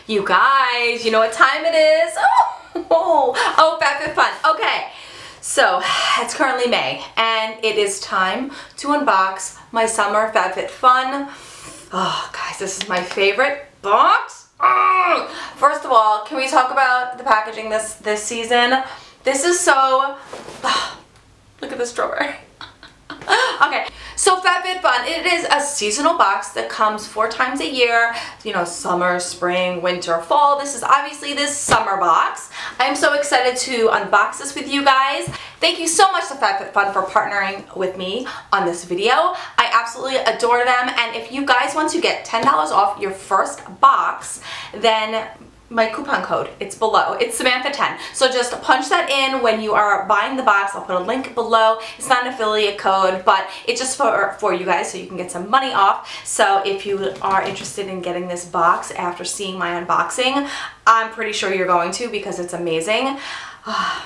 You guys, you know what time it is? Oh, FabFitFun. Okay, so it's currently May, and it is time to unbox my summer FabFitFun. Oh, guys, this is my favorite box. First of all, can we talk about the packaging this season? This is so... look at the strawberry. Okay, so FabFitFun, it is a seasonal box that comes 4 times a year. You know, summer, spring, winter, fall. This is obviously this summer box. I'm so excited to unbox this with you guys. Thank you so much to FabFitFun for partnering with me on this video. I absolutely adore them, and if you guys want to get $10 off your first box, then my coupon code, it's below. It's Samantha10. So just punch that in when you are buying the box. I'll put a link below. It's not an affiliate code, but it's just for you guys so you can get some money off. So if you are interested in getting this box after seeing my unboxing, I'm pretty sure you're going to, because it's amazing. I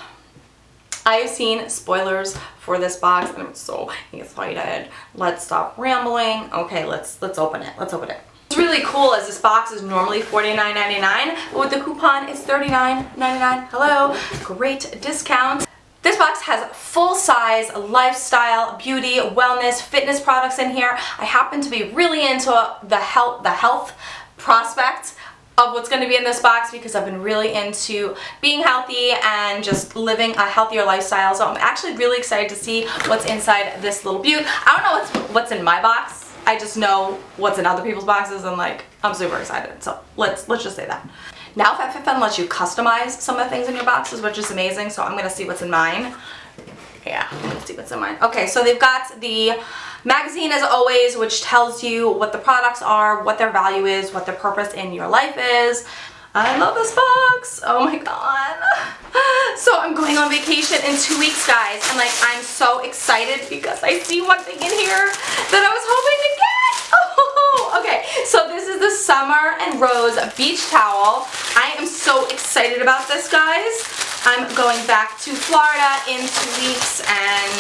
have seen spoilers for this box and I'm so excited. Let's stop rambling. Okay, let's open it. Let's open it. What's really cool is this box is normally $49.99, but with the coupon it's $39.99. Hello, great discount. This box has full-size lifestyle, beauty, wellness, fitness products in here. I happen to be really into the health prospect of what's going to be in this box because I've been really into being healthy and just living a healthier lifestyle. So I'm actually really excited to see what's inside this little beaut. I don't know what's in my box. I just know what's in other people's boxes, and like, I'm super excited. So let's just say that. Now FabFitFun lets you customize some of the things in your boxes, which is amazing. So I'm gonna see what's in mine. Yeah, let's see what's in mine. Okay, so they've got the magazine as always, which tells you what the products are, what their value is, what their purpose in your life is. I love this box. Oh my god. So I'm going on vacation in 2 weeks, guys, and like I'm so excited because I see one thing in here that I was hoping to get. Oh, okay. So this is the Summer and Rose beach towel. I am so excited about this, guys. I'm going back to Florida in 2 weeks, and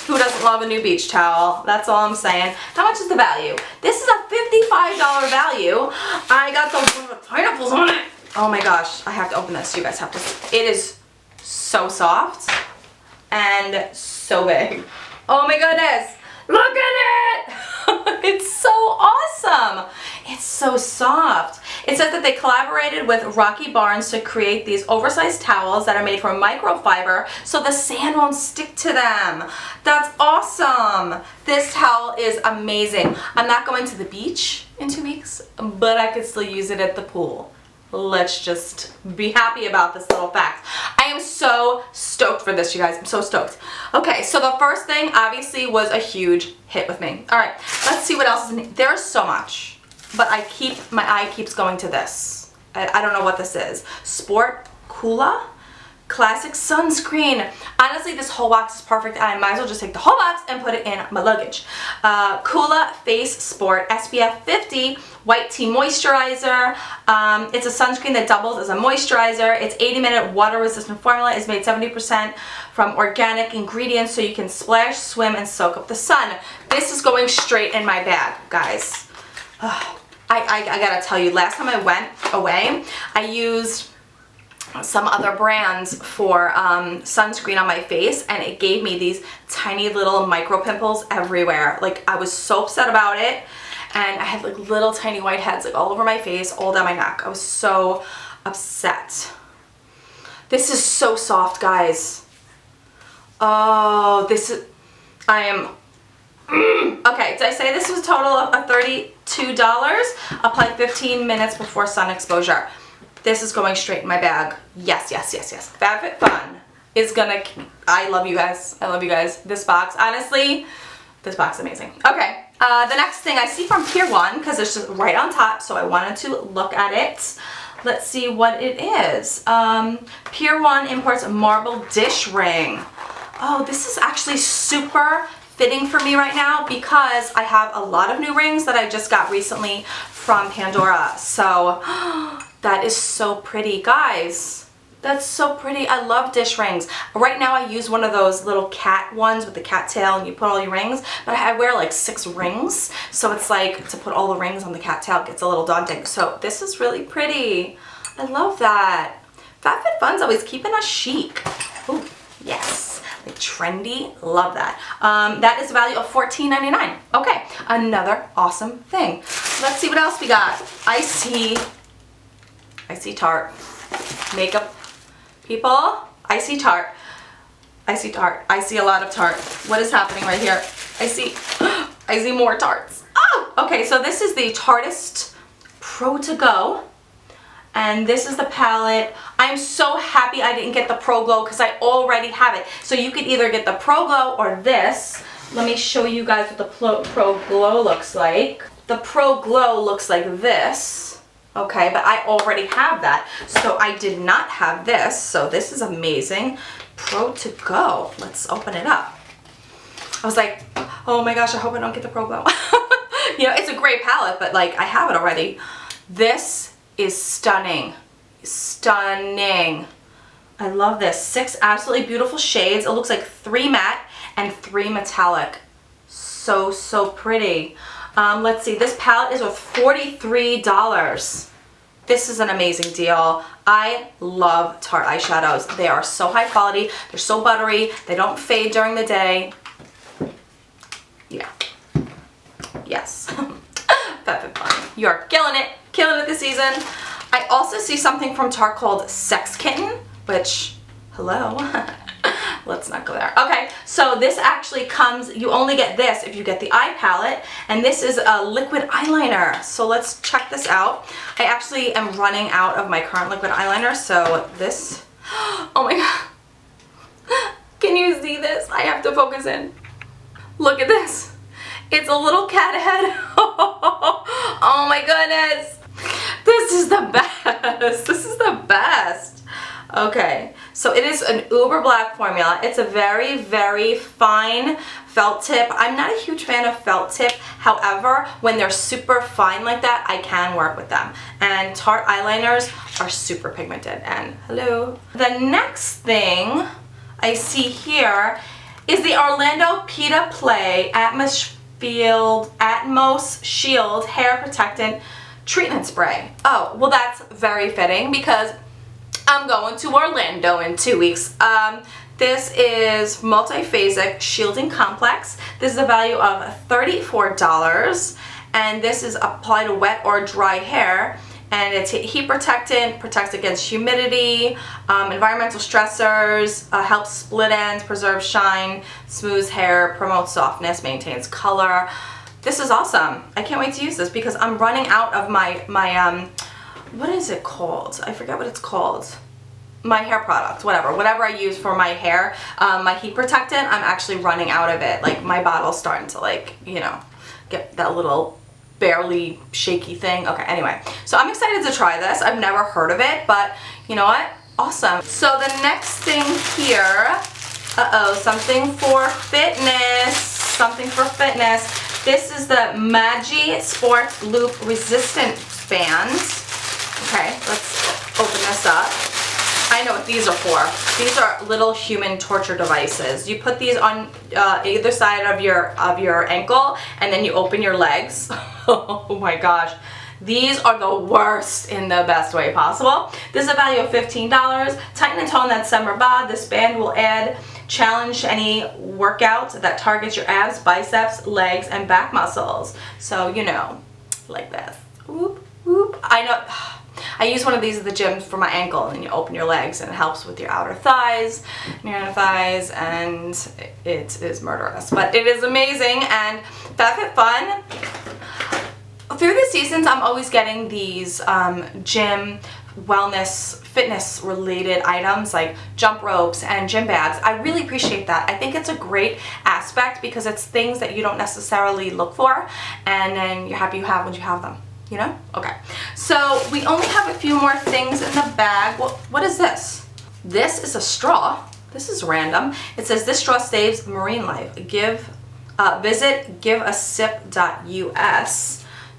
who doesn't love a new beach towel? That's all I'm saying. How much is the value? This is a $55 value. I got the pineapples on it. Oh my gosh, I have to open this. You guys have to. It is so soft and so big. Oh my goodness. Look at it. It's so awesome. It's so soft. It says that they collaborated with Rocky Barnes to create these oversized towels that are made from microfiber so the sand won't stick to them. That's awesome. This towel is amazing. I'm not going to the beach in 2 weeks, but I could still use it at the pool. Let's just be happy about this little fact. I am so stoked for this, you guys. I'm so stoked. Okay, so the first thing obviously was a huge hit with me. All right, let's see what else is in here. There's so much, but my eye keeps going to this. I don't know what this is. Sport Coola Classic Sunscreen. Honestly, this whole box is perfect. I might as well just take the whole box and put it in my luggage. Coola Face Sport SPF 50 White Tea Moisturizer. It's a sunscreen that doubles as a moisturizer. It's 80-minute water-resistant formula. It's made 70% from organic ingredients, so you can splash, swim, and soak up the sun. This is going straight in my bag, guys. I gotta tell you, last time I went away, I used some other brands for sunscreen on my face, and it gave me these tiny little micro pimples everywhere. Like, I was so upset about it, and I had like little tiny whiteheads like all over my face, all down my neck. I was so upset. This is so soft, guys. Oh, this is, I am, okay, did I say this was a total of $32? Apply 15 minutes before sun exposure. This is going straight in my bag. Yes, yes, yes, yes. FabFitFun is gonna, I love you guys. I love you guys. This box, honestly, this box is amazing. Okay, the next thing I see from Pier 1, because it's just right on top, so I wanted to look at it. Let's see what it is. Pier 1 imports a marble dish ring. Oh, this is actually super fitting for me right now because I have a lot of new rings that I just got recently from Pandora. So that is so pretty, guys. That's so pretty. I love dish rings. Right now I use one of those little cat ones with the cat tail and you put all your rings, but I wear like 6 rings. So it's like to put all the rings on the cat tail gets a little daunting. So this is really pretty. I love that. FabFitFun's always keeping us chic. Ooh, yes. Like trendy. Love that. That is a value of $14.99. Okay, another awesome thing. Let's see what else we got. I see Tarte. Makeup people, I see Tarte. I see Tarte. I see a lot of Tarte. What is happening right here? I see more Tartes. Oh! Okay, so this is the Tartist Pro To Go. And this is the palette. I'm so happy I didn't get the Pro Glow because I already have it. So you could either get the Pro Glow or this. Let me show you guys what the Pro Glow looks like. The Pro Glow looks like this. Okay, but I already have that. So I did not have this. So this is amazing. Pro To Go. Let's open it up. I was like, oh my gosh, I hope I don't get the Pro Glow. You know, it's a great palette, but like I have it already. This is stunning. Stunning. I love this. 6 absolutely beautiful shades. It looks like 3 matte and 3 metallic. So, so pretty. Let's see, this palette is worth $43. This is an amazing deal. I love Tarte eyeshadows. They are so high quality. They're so buttery. They don't fade during the day. Yeah. Yes. FabFitFun. You're killing it. Killing it this season. I also see something from Tarte called Sex Kitten, which, hello. Let's not go there. Okay, so this actually comes, you only get this if you get the eye palette, and this is a liquid eyeliner. So let's check this out. I actually am running out of my current liquid eyeliner, so this, oh my god. Can you see this? I have to focus in. Look at this. It's a little cat head. Oh my goodness. This is the best. This is the best. Okay, so it is an uber black formula. It's a very, very fine felt tip. I'm not a huge fan of felt tip. However, when they're super fine like that, I can work with them. And Tarte eyeliners are super pigmented. And hello. The next thing I see here is the Orlando Pita Play Atmos Shield Hair Protectant Treatment Spray. Oh, well that's very fitting because I'm going to Orlando in 2 weeks. This is multiphasic shielding complex. This is a value of $34, and this is applied to wet or dry hair, and it's heat protectant, protects against humidity, environmental stressors, helps split ends, preserves shine, smooths hair, promotes softness, maintains color. This is awesome. I can't wait to use this because I'm running out of my what is it called? I forget what it's called. My hair product, whatever I use for my hair, my heat protectant, I'm actually running out of it. Like my bottle's starting to like, you know, get that little barely shaky thing. Okay, anyway, so I'm excited to try this. I've never heard of it, but you know what? Awesome. So the next thing here, something for fitness. Something for fitness. This is the Magi Sport Loop Resistance Bands. Okay, let's open this up. I know what these are for. These are little human torture devices. You put these on either side of your ankle, and then you open your legs. Oh my gosh. These are the worst in the best way possible. This is a value of $15. Tighten and tone that summer bod. This band will add challenge to any workout that targets your abs, biceps, legs, and back muscles. So, you know, like this. Whoop, whoop. I know. I use one of these at the gym for my ankle, and you open your legs and it helps with your outer thighs, and it is murderous. But it is amazing, and FabFitFun, through the seasons I'm always getting these gym, wellness, fitness related items like jump ropes and gym bags. I really appreciate that. I think it's a great aspect because it's things that you don't necessarily look for, and then you're happy you have when you have them. You know? Okay. So we only have a few more things in the bag. What is this? This is a straw. This is random. It says this straw saves marine life. Visit giveasip.us.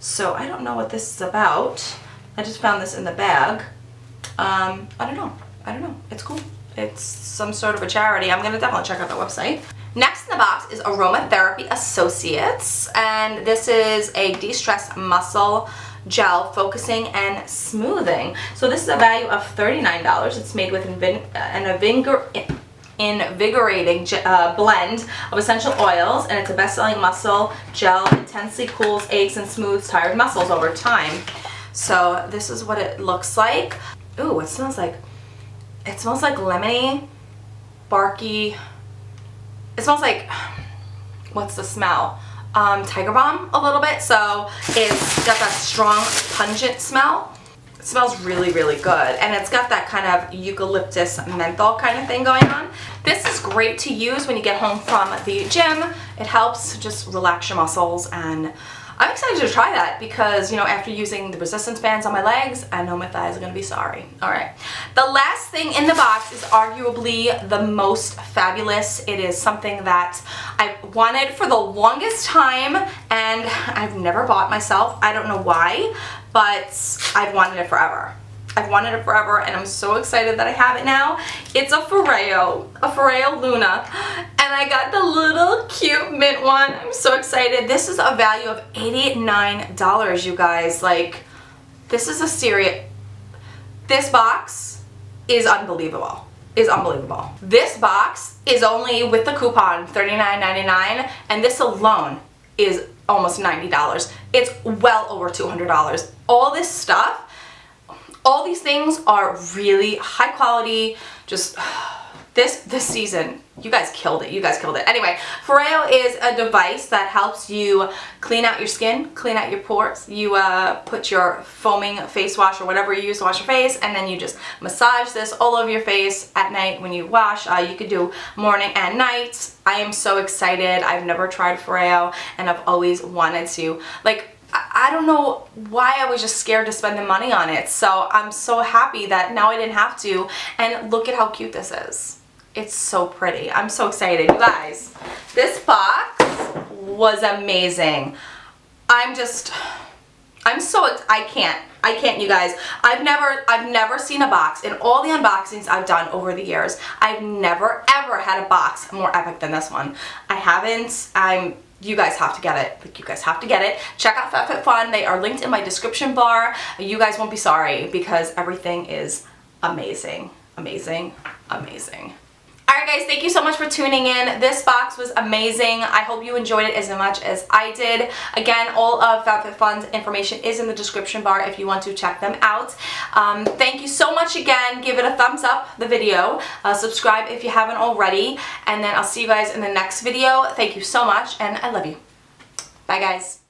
So I don't know what this is about. I just found this in the bag. I don't know. I don't know, it's cool. It's some sort of a charity. I'm gonna definitely check out the website. Next in the box is Aromatherapy Associates, and this is a de-stress muscle gel focusing and smoothing. So this is a value of $39. It's made with an invigorating blend of essential oils, and it's a best-selling muscle gel. Intensely cools, aches, and smooths tired muscles over time. So this is what it looks like. Ooh, it smells like lemony, barky. It smells like, what's the smell? Tiger Balm a little bit. So it's got that strong, pungent smell. It smells really, really good. And it's got that kind of eucalyptus menthol kind of thing going on. This is great to use when you get home from the gym. It helps just relax your muscles, and I'm excited to try that because, you know, after using the resistance bands on my legs, I know my thighs are going to be sorry. All right. The last thing in the box is arguably the most fabulous. It is something that I wanted for the longest time, and I've never bought myself. I don't know why, but I've wanted it forever. I've wanted it forever, and I'm so excited that I have it now. It's a Foreo Luna, and I got the little cute mint one. I'm so excited. This is a value of $89, you guys. Like, this is a serious, this box is unbelievable. This box is only with the coupon $39.99, and this alone is almost $90. It's well over $200. All this stuff, all these things are really high quality. Just this season, you guys killed it. Anyway, Foreo is a device that helps you clean out your skin, clean out your pores. You put your foaming face wash or whatever you use to wash your face, and then you just massage this all over your face at night when you wash. You could do morning and night. I am so excited. I've never tried Foreo, and I've always wanted to. Like, I don't know why I was just scared to spend the money on it. So I'm so happy that now I didn't have to. And look at how cute this is. It's so pretty. I'm so excited. You guys, this box was amazing. I can't, you guys. I've never seen a box in all the unboxings I've done over the years. I've never ever had a box more epic than this one. I haven't. You guys have to get it. Like, you guys have to get it. Check out FabFitFun. They are linked in my description bar. You guys won't be sorry because everything is amazing. Amazing. Amazing. Alright guys, thank you so much for tuning in. This box was amazing. I hope you enjoyed it as much as I did. Again, all of FabFitFun's information is in the description bar if you want to check them out. Thank you so much again. Give it a thumbs up, the video. Subscribe if you haven't already. And then I'll see you guys in the next video. Thank you so much, and I love you. Bye guys.